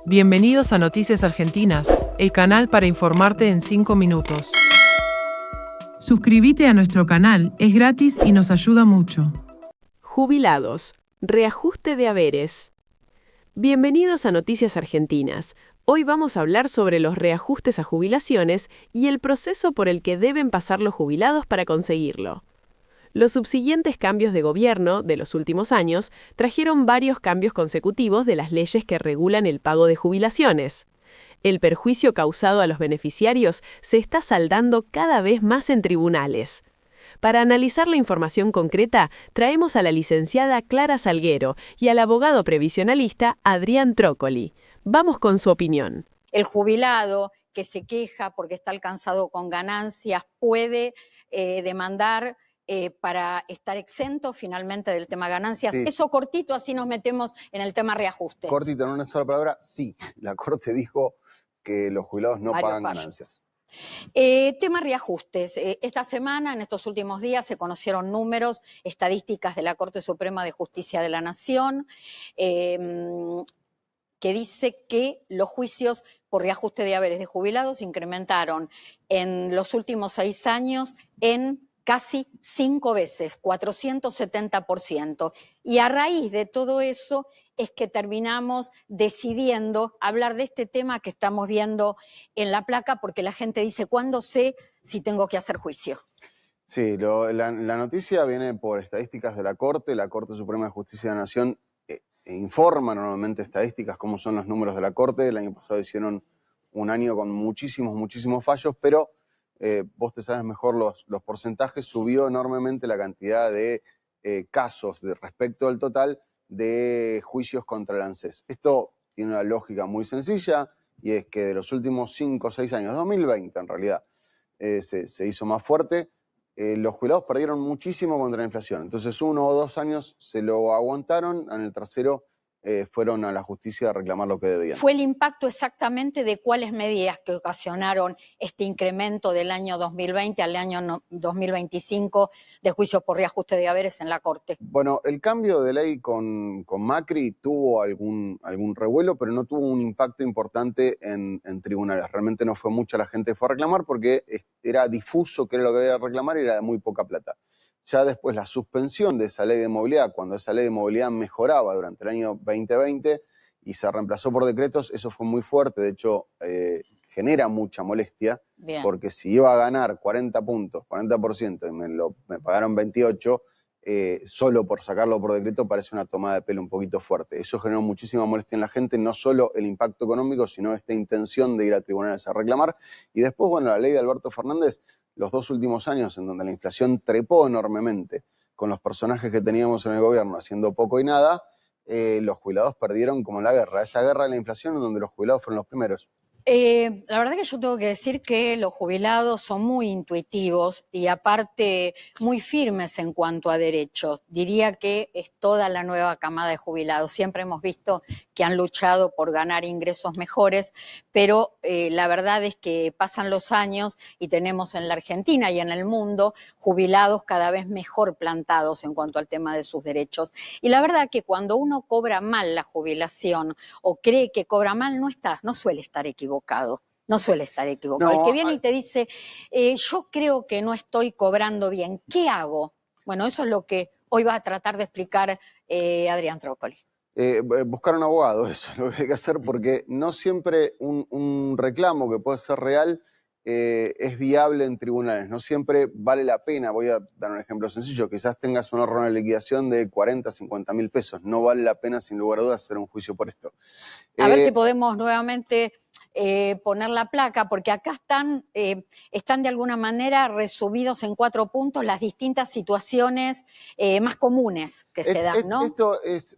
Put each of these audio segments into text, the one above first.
Bienvenidos a Noticias Argentinas, el canal para informarte en 5 minutos. Suscríbete a nuestro canal, es gratis y nos ayuda mucho. Jubilados, reajuste de haberes. Bienvenidos a Noticias Argentinas. Hoy vamos a hablar sobre los reajustes a jubilaciones y el proceso por el que deben pasar los jubilados para conseguirlo. Los subsiguientes cambios de gobierno de los últimos años trajeron varios cambios consecutivos de las leyes que regulan el pago de jubilaciones. El perjuicio causado a los beneficiarios se está saldando cada vez más en tribunales. Para analizar la información concreta, traemos a la licenciada Clara Salguero y al abogado previsionalista Adrián Trócoli. Vamos con su opinión. El jubilado que se queja porque está alcanzado con ganancias puede demandar para estar exento finalmente del tema ganancias. Sí. Eso cortito, así nos metemos en el tema reajustes. Cortito, en una sola palabra, sí. La Corte dijo que los jubilados no pagan ganancias. Tema reajustes. Esta semana, en estos últimos días, se conocieron números, estadísticas de la Corte Suprema de Justicia de la Nación, que dice que los juicios por reajuste de haberes de jubilados incrementaron en los últimos 6 años en casi 5 veces, 470%. Y a raíz de todo eso es que terminamos decidiendo hablar de este tema que estamos viendo en la placa, porque la gente dice, ¿cuándo sé si tengo que hacer juicio? Sí, la noticia viene por estadísticas de la Corte Suprema de Justicia de la Nación informa normalmente estadísticas, cómo son los números de la Corte. El año pasado hicieron un año con muchísimos fallos, pero vos te sabes mejor los porcentajes. Subió enormemente la cantidad de casos respecto al total de juicios contra el ANSES. Esto tiene una lógica muy sencilla, y es que de los últimos 5 o 6 años, 2020 en realidad, se hizo más fuerte. Los jubilados perdieron muchísimo contra la inflación. Entonces 1 o 2 años se lo aguantaron, en el tercero fueron a la justicia a reclamar lo que debían. ¿Fue el impacto exactamente de cuáles medidas que ocasionaron este incremento del año 2020 al año 2025 de juicios por reajuste de haberes en la Corte? Bueno, el cambio de ley con Macri tuvo algún revuelo, pero no tuvo un impacto importante en tribunales. Realmente no fue mucha la gente que fue a reclamar porque era difuso qué era lo que había que reclamar y era de muy poca plata. Ya después la suspensión de esa ley de movilidad, cuando esa ley de movilidad mejoraba durante el año 2020 y se reemplazó por decretos, eso fue muy fuerte. De hecho, genera mucha molestia. Bien. Porque si iba a ganar 40 puntos, 40%, y me pagaron 28, solo por sacarlo por decreto parece una tomada de pelo un poquito fuerte. Eso generó muchísima molestia en la gente, no solo el impacto económico, sino esta intención de ir a tribunales a reclamar. Y después, bueno, la ley de Alberto Fernández, los 2 últimos años en donde la inflación trepó enormemente, con los personajes que teníamos en el gobierno haciendo poco y nada, los jubilados perdieron como en la guerra. Esa guerra de la inflación en donde los jubilados fueron los primeros. La verdad que yo tengo que decir que los jubilados son muy intuitivos y aparte muy firmes en cuanto a derechos. Diría que es toda la nueva camada de jubilados. Siempre hemos visto que han luchado por ganar ingresos mejores, pero la verdad es que pasan los años y tenemos en la Argentina y en el mundo jubilados cada vez mejor plantados en cuanto al tema de sus derechos. Y la verdad que cuando uno cobra mal la jubilación o cree que cobra mal, no suele estar equivocado. No suele estar equivocado. No, el que viene y te dice, yo creo que no estoy cobrando bien, ¿qué hago? Bueno, eso es lo que hoy va a tratar de explicar Adrián Trócoli. Buscar un abogado, eso es lo que hay que hacer, porque no siempre un reclamo que puede ser real es viable en tribunales. No siempre vale la pena. Voy a dar un ejemplo sencillo. Quizás tengas un ahorro en liquidación de 40, 50 mil pesos. No vale la pena, sin lugar a dudas, hacer un juicio por esto. A ver si podemos nuevamente poner la placa, porque acá están de alguna manera resumidos en 4 puntos las distintas situaciones más comunes que se dan, ¿no? Esto es,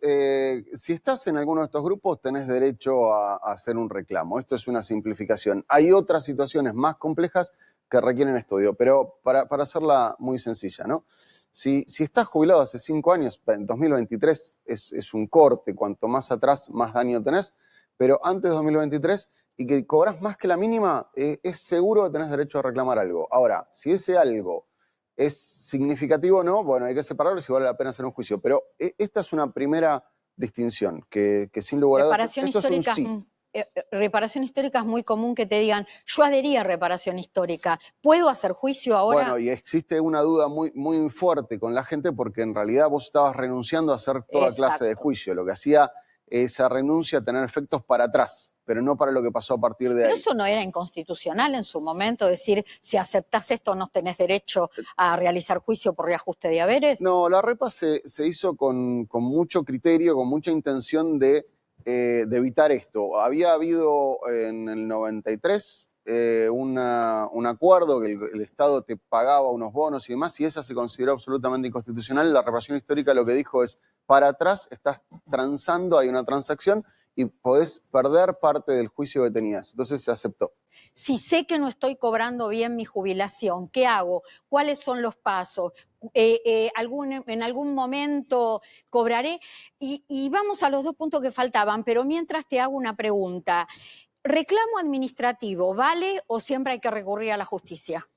si estás en alguno de estos grupos, tenés derecho a hacer un reclamo. Esto es una simplificación. Hay otras situaciones más complejas que requieren estudio, pero para hacerla muy sencilla, ¿no? Si estás jubilado hace 5 años, en 2023 es un corte, cuanto más atrás, más daño tenés, pero antes de 2023 y que cobras más que la mínima, es seguro que tenés derecho a reclamar algo. Ahora, si ese algo es significativo o no, bueno, hay que separarlo si vale la pena hacer un juicio. Pero esta es una primera distinción, que sin lugar a dudas, esto histórica. Es un sí. reparación histórica es muy común que te digan, yo adherí a reparación histórica, ¿puedo hacer juicio ahora? Bueno, y existe una duda muy fuerte con la gente porque en realidad vos estabas renunciando a hacer toda clase de juicio. Lo que hacía esa renuncia tener efectos para atrás, pero no para lo que pasó a partir de ahí. Pero eso no era inconstitucional en su momento, decir, si aceptás esto no tenés derecho a realizar juicio por reajuste de haberes. No, la repa se hizo con mucho criterio, con mucha intención de evitar esto. Había habido en el 93 un acuerdo que el Estado te pagaba unos bonos y demás, y esa se consideró absolutamente inconstitucional. La reparación histórica lo que dijo es, para atrás estás transando, hay una transacción, y podés perder parte del juicio que tenías. Entonces se aceptó. Si sé que no estoy cobrando bien mi jubilación, ¿qué hago? ¿Cuáles son los pasos? En algún momento cobraré. Y vamos a los 2 puntos que faltaban, pero mientras te hago una pregunta. ¿Reclamo administrativo vale o siempre hay que recurrir a la justicia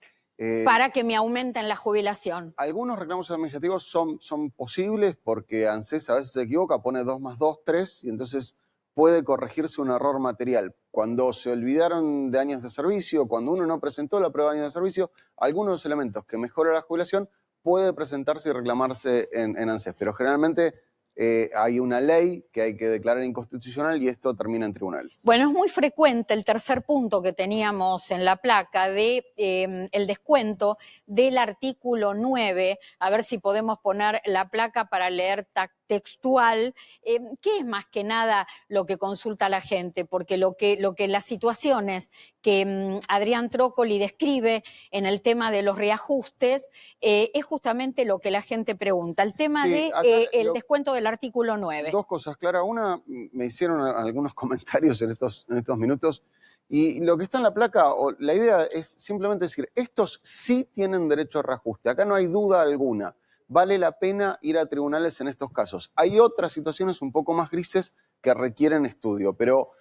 para que me aumenten la jubilación? Algunos reclamos administrativos son posibles porque ANSES a veces se equivoca, pone 2 más 2, 3, y entonces puede corregirse un error material. Cuando se olvidaron de años de servicio, cuando uno no presentó la prueba de años de servicio, algunos de los elementos que mejoran la jubilación puede presentarse y reclamarse en ANSES. Pero generalmente hay una ley que hay que declarar inconstitucional y esto termina en tribunales. Bueno, es muy frecuente el tercer punto que teníamos en la placa de el descuento del artículo 9. A ver si podemos poner la placa para leer textual. ¿Qué es más que nada lo que consulta la gente? Porque lo que las situaciones que Adrián Trócoli describe en el tema de los reajustes es justamente lo que la gente pregunta. El tema del descuento del artículo 9. 2 cosas, Clara. Una, me hicieron algunos comentarios en estos minutos, y lo que está en la placa, la idea es simplemente decir, estos sí tienen derecho a reajuste. Acá no hay duda alguna. Vale la pena ir a tribunales en estos casos. Hay otras situaciones un poco más grises que requieren estudio, pero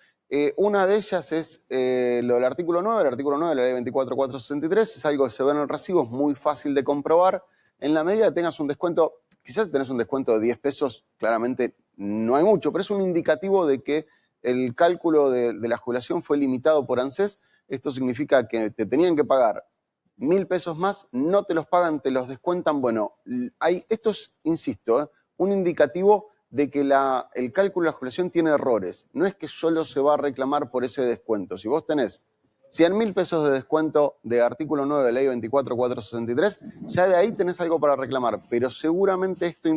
una de ellas es lo del artículo 9. El artículo 9 de la ley 24463 es algo que se ve en el recibo, es muy fácil de comprobar. En la medida que tengas un descuento, quizás tenés un descuento de 10 pesos, claramente no hay mucho, pero es un indicativo de que el cálculo de la jubilación fue limitado por ANSES. Esto significa que te tenían que pagar 1.000 pesos más, no te los pagan, te los descuentan. Bueno, esto es, insisto, un indicativo de que el cálculo de la jubilación tiene errores. No es que solo se va a reclamar por ese descuento. Si vos tenés 100.000 pesos de descuento de artículo 9 de ley 24463, ya de ahí tenés algo para reclamar, pero seguramente esto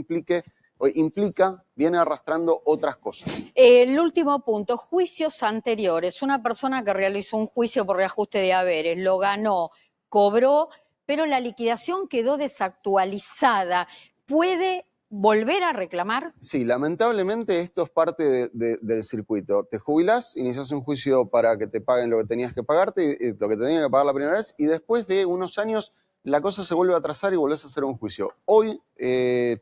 viene arrastrando otras cosas. El último punto, juicios anteriores. Una persona que realizó un juicio por reajuste de haberes, lo ganó, cobró, pero la liquidación quedó desactualizada. ¿Puede volver a reclamar? Sí, lamentablemente esto es parte del circuito. Te jubilás, iniciás un juicio para que te paguen lo que tenías que pagarte, lo que tenías que pagar la primera vez, y después de unos años la cosa se vuelve a atrasar y volvés a hacer un juicio. Hoy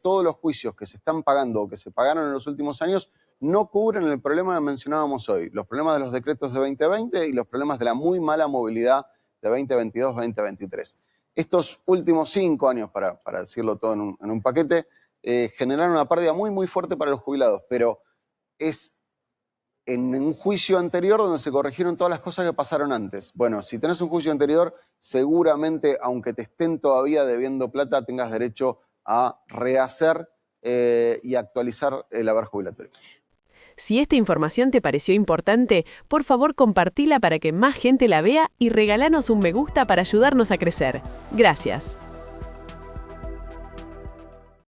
todos los juicios que se están pagando o que se pagaron en los últimos años no cubren el problema que mencionábamos hoy, los problemas de los decretos de 2020 y los problemas de la muy mala movilidad de 2022-2023. Estos últimos 5 años, para decirlo todo en un paquete, generaron una pérdida muy fuerte para los jubilados, pero es en un juicio anterior donde se corrigieron todas las cosas que pasaron antes. Bueno, si tenés un juicio anterior, seguramente, aunque te estén todavía debiendo plata, tengas derecho a rehacer y actualizar el haber jubilatorio. Si esta información te pareció importante, por favor compartila para que más gente la vea y regalanos un me gusta para ayudarnos a crecer. Gracias.